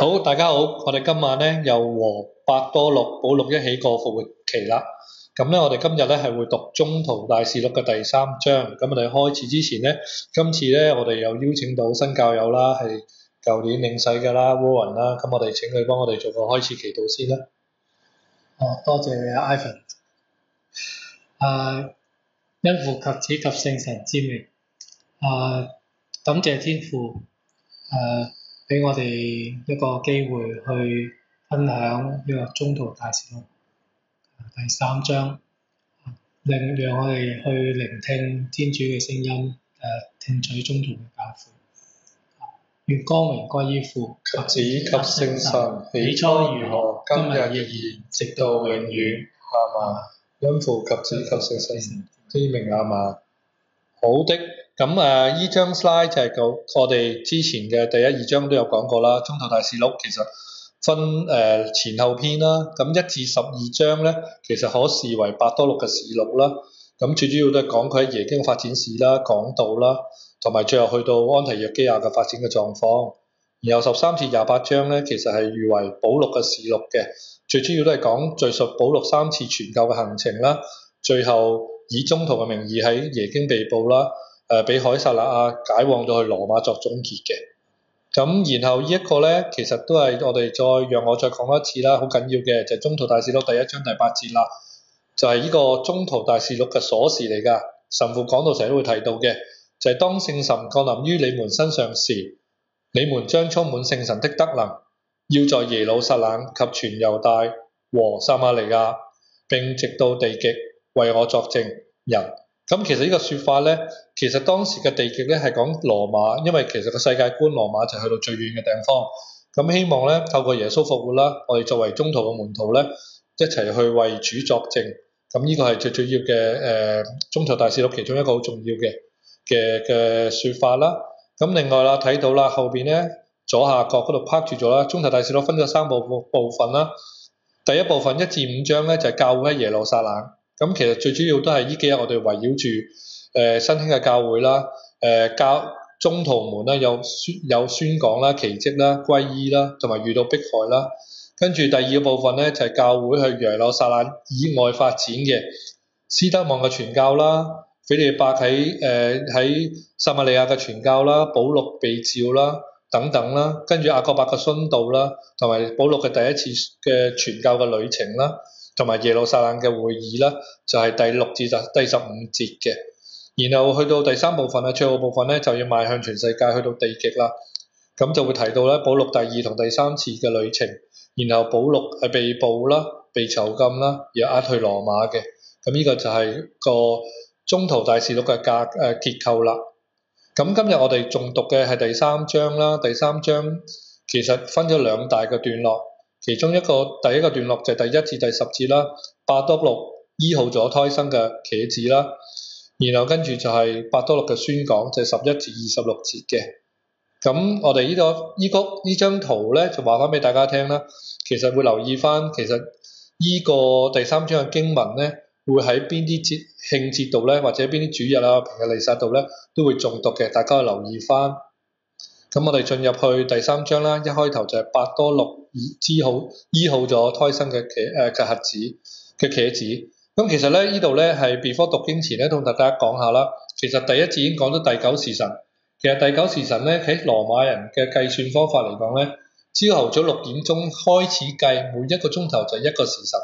好，大家好，我哋今晚咧又和伯多祿、保祿一起過復活期啦。咁咧，我哋今日咧係會讀宗徒大事錄嘅第3章。咁我哋開始之前咧，今次咧我哋又邀請到新教友啦，係舊年領洗嘅啦，Warren 啦。咁我哋請佢幫我哋做個開始祈禱先啦。多謝 Ivan。因父及子及聖神之名。感謝天父俾我哋一個機會去分享呢個宗徒大事錄第3章，讓我哋去聆聽天主嘅聲音，聽取宗徒嘅教誨。願光榮歸於父及子及聖神，起初如何，今日亦然，直到永遠。阿們。因父及子及聖神之名。阿們。好的，咁依張 slide 就係我哋之前嘅第1、2章都有講過啦。宗徒大事錄其實分前後篇啦，咁1至12章咧，其實可視為伯多祿嘅事錄啦。咁最主要都係講佢喺耶經嘅發展史啦、講道啦，同埋最後去到安提約基亞嘅發展嘅狀況。然後13至28章咧，其實係譽為保祿嘅事錄嘅，最主要都係講敘述保祿3次傳教嘅行程啦，最後以宗徒嘅名義喺耶經被捕啦，俾凱撒勒亞解往咗去羅馬作總結嘅。咁然後呢一個咧，其實都係我哋讓我再講多一次啦，好緊要嘅就係宗徒大事錄第1章第8節啦，就係呢個宗徒大事錄嘅鎖匙嚟㗎。神父講到成日都會提到嘅，就係當聖神降臨於你們身上時，你們將充滿聖神的德能，要在耶路撒冷及全猶大和撒瑪利亞，並直到地極，為我作證人。咁其實呢個說法咧，其實當時嘅地極咧係講羅馬，因為其實個世界觀羅馬就去到最遠嘅地方。咁希望咧透過耶穌復活啦，我哋作為宗徒嘅門徒咧，一齊去為主作證。咁呢個係最主要嘅宗徒大事錄其中一個好重要嘅說法啦。咁另外啦，睇到啦後邊咧左下角嗰度拍住咗啦，宗徒大事錄分咗3部分啦。第一部分1至5章咧就係教會喺耶路撒冷。咁其實最主要都係呢幾日我哋圍繞住新興嘅教會啦，宗徒們咧有宣講啦、奇蹟啦、歸依啦，同埋遇到迫害啦。跟住第二個部分咧就係教會去耶路撒冷以外發展嘅，斯德望嘅傳教啦，腓利伯喺撒瑪利亞嘅傳教啦，保祿被召啦等等啦，跟住雅各伯嘅殉道啦，同埋保祿嘅第一次嘅傳教嘅旅程啦。同埋耶路撒冷嘅會議啦，就係第6至第15節嘅。然後去到第3部分啊，最後部分咧就要邁向全世界，去到地極啦。咁就會提到咧保祿第2同第3次嘅旅程。然後保祿係被捕啦、被囚禁啦，而押去羅馬嘅。咁呢個就係個宗徒大事錄嘅結構啦。咁今日我哋仲讀嘅係第3章啦。第3章其實分咗2大嘅段落。其中第一個段落就係第1至第10節啦，伯多祿醫好咗胎生嘅瘸子啦，然後跟住就係伯多祿嘅宣講，就係11至26節嘅。咁我哋呢張圖咧就話翻俾大家聽啦，其實會留意翻，其實呢個第3章嘅經文咧，會喺邊啲慶節度咧，或者邊啲主日啊、平日彌撒度咧，都會誦讀嘅，大家要留意翻。咁我哋進入去第3章啦，一開頭就係伯多祿醫好咗胎生嘅瘸子。咁其實咧呢度咧係 before 讀經前咧，同大家講下啦。其實第1節已經講咗第9時辰。其實第9時辰咧喺羅馬人嘅計算方法嚟講咧，朝頭早6點鐘開始計，每1個鐘頭就1個時辰。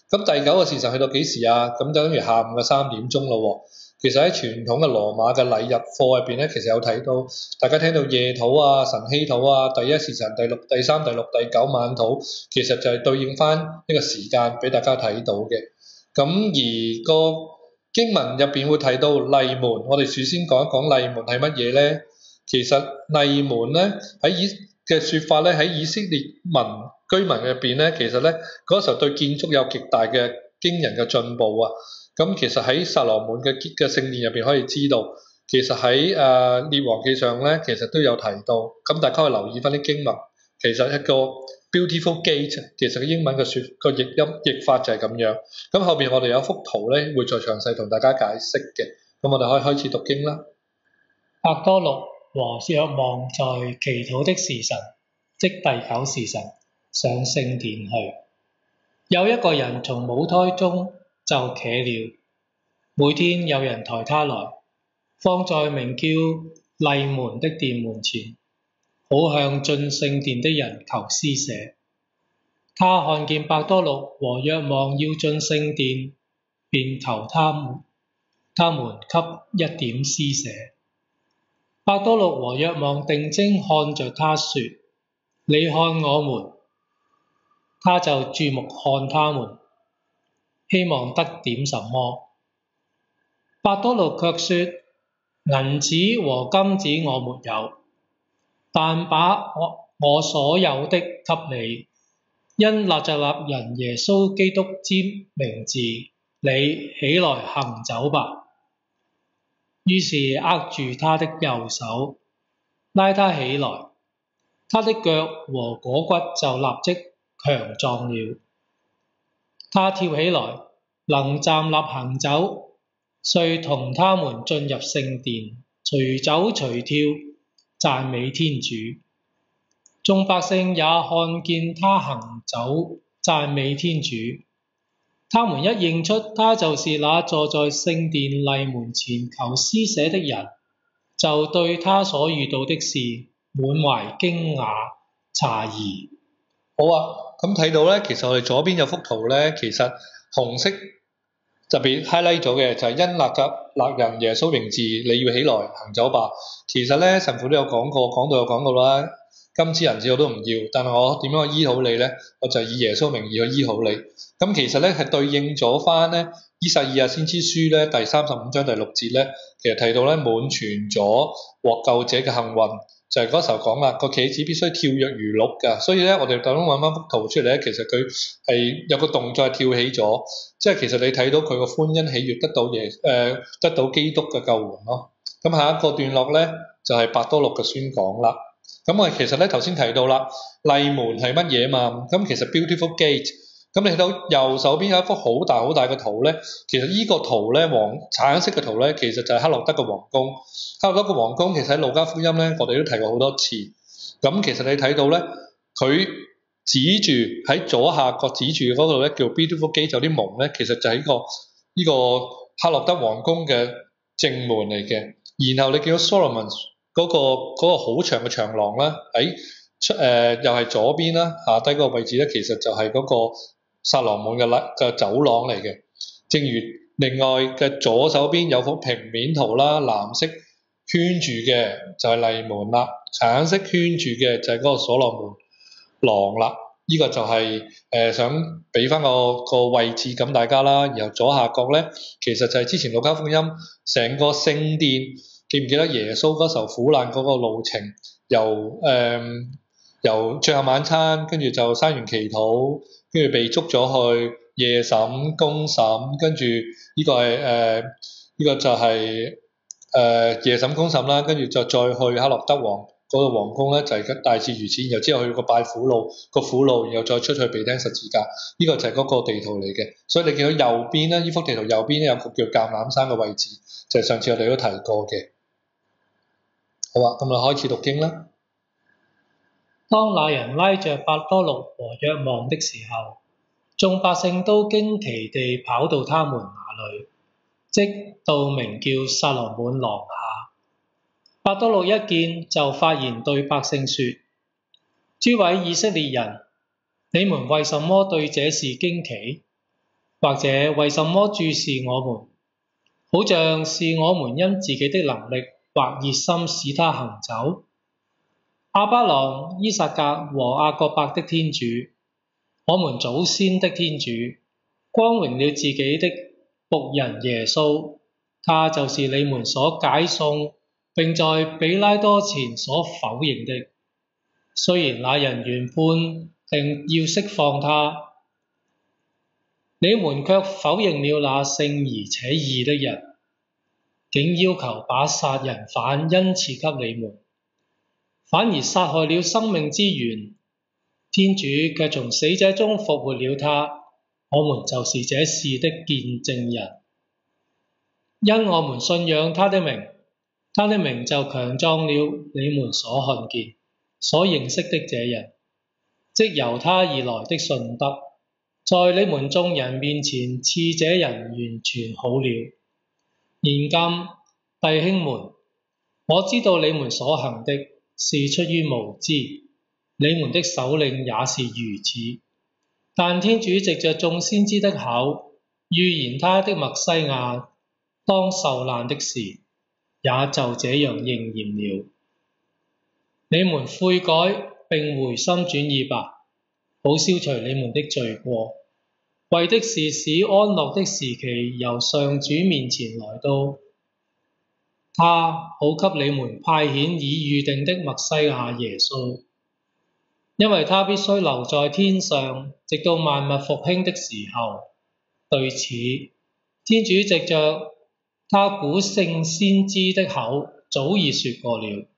咁第9個時辰去到幾時啊？咁就等於下午嘅3點鐘咯喎。其實喺傳統嘅羅馬嘅禮日課入邊咧，其實有睇到，大家聽到夜禱啊、晨曦禱啊、第1時辰、第3、第6、第9晚禱，其實就係對應翻呢個時間俾大家睇到嘅。咁而個經文入邊會提到麗門，我哋首先講一講麗門係乜嘢咧？其實麗門咧嘅説法咧，喺以色列居民入邊咧，其實咧嗰時候對建築有極大嘅驚人嘅進步啊！咁其實喺撒羅門嘅聖殿入邊可以知道，其實喺列王記上咧，其實都有提到。咁大家可以留意翻啲經文，其實一個 beautiful gate， 其實英文嘅個譯法就係咁樣。咁後邊我哋有幅圖咧，會再詳細同大家解釋嘅。咁我哋可以開始讀經啦。伯多祿和若望在祈禱的時辰，即第9時辰，上聖殿去。有一個人從母胎中就瘸了，每天有人抬他來，放在名叫麗門的殿門前，好向進聖殿的人求施捨。他看見伯多祿和若望要進聖殿，便求他們給一點施捨。伯多祿和若望定睛看着他說：你看我們。他就注目看他們，希望得點什麼。伯多祿卻說：銀子和金子我沒有，但把我所有的給你。因納匝肋人耶穌基督之名字，你起來行走吧。於是握住他的右手，拉他起來，他的腳和裹骨就立即強壯了。他跳起來，能站立行走，遂同他們進入聖殿，隨走隨跳，讚美天主。眾百姓也看見他行走，讚美天主。他們一認出他就是那坐在聖殿麗門前求施捨的人，就對他所遇到的事滿懷驚訝詫異。好啊，咁睇到咧，其實我哋左邊有幅圖咧，其實紅色特別 highlight 咗嘅就係因納匝肋人耶穌名字，你要起來行走吧。其實咧，神父都有講過，講道有講過啦。金子銀子我都唔要，但係我點樣去醫好你咧？我就以耶穌名義去醫好你。咁其實咧係對應咗翻咧依撒意亞先知書咧第35章第6節咧，其實提到咧滿全咗獲救者嘅幸運，就係嗰時候講啦，個茄子必須跳躍如鹿㗎。所以咧，我哋等揾翻幅圖出嚟咧，其實佢係有個動作係跳起咗，即係其實你睇到佢個歡欣喜悅得到基督嘅救援咯。咁下一個段落咧就係伯多祿嘅宣講啦。咁我其實咧頭先提到啦，麗門係乜嘢嘛？咁其實 beautiful gate， 咁你睇到右手邊有一幅好大好大嘅圖咧，其實呢個圖咧橙色嘅圖咧，其實就係克洛德嘅皇宮。克洛德嘅皇宮其實喺路加福音咧，我哋都提過好多次。咁其實你睇到咧，佢指住喺左下角指住嗰度咧叫 beautiful gate， 有啲蒙咧，其實就係呢個克洛德皇宮嘅正門嚟嘅。然後你見到 Solomon嗰個好長嘅長廊啦，又係左邊啦，下低嗰個位置咧，其實就係嗰個撒羅門嘅走廊嚟嘅。正如另外嘅左手邊有幅平面圖啦，藍色圈住嘅就係麗門啦，橙色圈住嘅就係嗰個所羅門廊啦。呢個就係想俾翻個位置咁大家啦。然後左下角咧，其實就係之前路加福音成個聖殿。記唔記得耶穌嗰時候苦難嗰個路程？由最後晚餐，跟住就山園祈禱，跟住被捉咗去夜審、公審，跟住呢個就係夜審公審啦，跟住就再去克洛德王嗰個皇宮咧，就係大致如此。然後之後去個拜苦路，然後再出去被釘十字架。呢個就係嗰個地圖嚟嘅。所以你見到右邊咧，呢幅地圖右邊咧有個叫橄欖山嘅位置，就係上次我哋都提過嘅。好啊，咁就開始讀經啦。當那人拉着伯多祿和若望的時候，眾百姓都驚奇地跑到他們那裏，即到名叫撒羅滿廊下。伯多祿一見就發言對百姓說：諸位以色列人，你們為什麼對這事驚奇？或者為什麼注視我們？好像是我們因自己的能力或熱心使他行走？亞巴郎、伊撒格和雅各伯的天主，我們祖先的天主，光榮了自己的僕人耶穌，他就是你們所解送並在彼拉多前所否認的。雖然那人原判定要釋放他，你們卻否認了那聖而且義的人，竟要求把殺人犯恩賜給你們，反而殺害了生命之源。天主卻從死者中復活了他，我們就是這事的見證人。因我們信仰他的名，他的名就強壯了你們所看見。所認識的這人，即由他而來的信德，在你們眾人面前賜這人完全好了。現今弟兄們，我知道你們所行的是出於無知，你們的首領也是如此。但天主藉着眾先知的口預言他的默西亞當受難的事，也就這樣應驗了。你們悔改並回心轉意吧，好消除你們的罪過，為的是使安樂的時期由上主面前來到，他好給你們派遣已預定的默西亞耶穌，因為他必須留在天上，直到萬物復興的時候。對此，天主藉着他古聖先知的口早已說過了。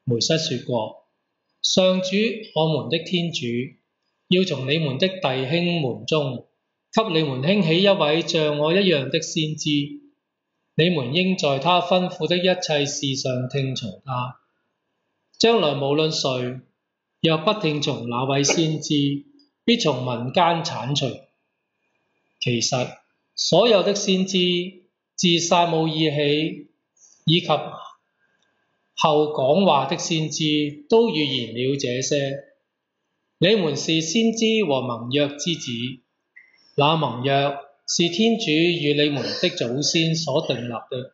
梅瑟說過，上主我們的天主要從你們的弟兄們中給你們興起一位像我一樣的先知，你們應在他吩咐的一切事上聽從他。將來無論誰若不聽從那位先知，必從民間剷除。其實所有的先知自撒母耳起，以及後講話的先知都預言了這些。你們是先知和盟約之子，那盟約是天主與你們的祖先所訂立的，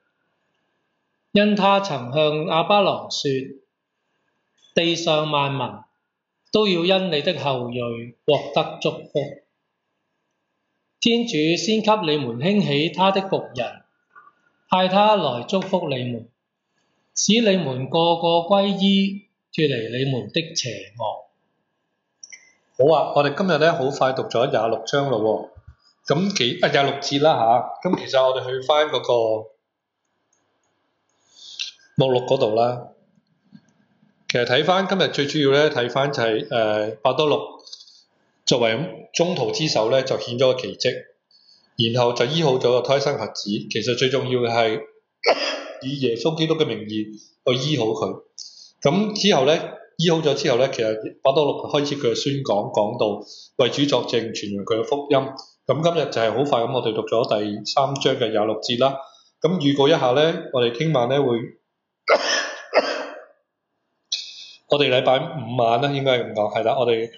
因他曾向亞巴郎說，地上萬民都要因你的後裔獲得祝福。天主先給你們興起他的僕人，派他來祝福你們，使你們個個歸依，脫離你們的邪惡。好啊，我哋今日咧好快讀咗26章咯喎，咁26節啦嚇，咁其實我哋去翻嗰個目錄嗰度啦。其實睇翻今日最主要咧，睇翻就係伯多祿作為中途之手咧，就顯咗個奇蹟，然後就醫好咗個胎生瞎子。其實最重要嘅係以耶穌基督嘅名義去醫好佢。咁之後咧，醫好咗之後咧，其實伯多祿開始佢嘅宣講，講道為主作證，傳揚佢嘅福音。咁今日就係好快咁，我哋讀咗第3章嘅26節啦。咁預告一下咧，我哋聽晚咧會，我哋禮拜5晚咧應該係咁講，係啦，我哋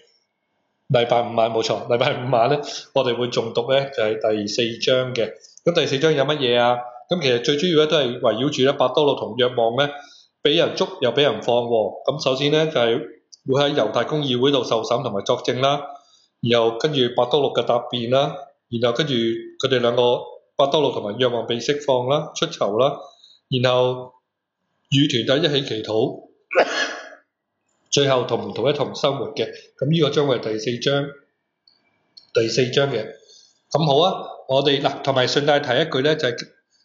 禮拜5晚冇錯，禮拜5晚咧，我哋會誦讀咧就係第4章嘅。咁第4章有乜嘢啊？咁其實最主要咧都係圍繞住咧伯多祿同若望咧，俾人捉又俾人放喎。咁首先咧就係會喺猶太公議會度受審同埋作證啦，然後跟住伯多祿嘅答辯啦，然後跟住佢哋兩個伯多祿同埋若望被釋放啦、出囚啦，然後與團體一起祈禱，最後同門徒一同生活嘅。咁呢個將會係第4章嘅。咁好啊，我哋嗱同埋順帶提一句咧，就係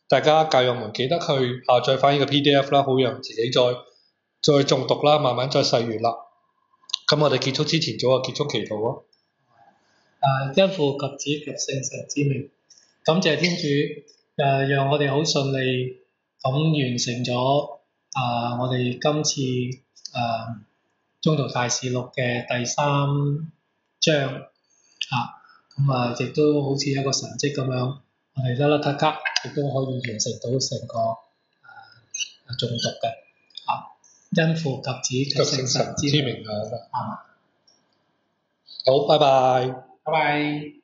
大家教友們記得去下載翻呢個 PDF 啦，好讓自己再誦讀啦，慢慢再細閱啦。咁我哋結束之前做個結束祈禱啊！因父及子及聖神之名，感謝天主，讓我哋好順利咁完成咗我哋今次宗徒大事錄嘅第3章亦都好似一個神蹟咁樣，我哋甩甩咳亦都可以完成到成個誦讀嘅。因父及子及聖神之名。好，拜拜。拜拜。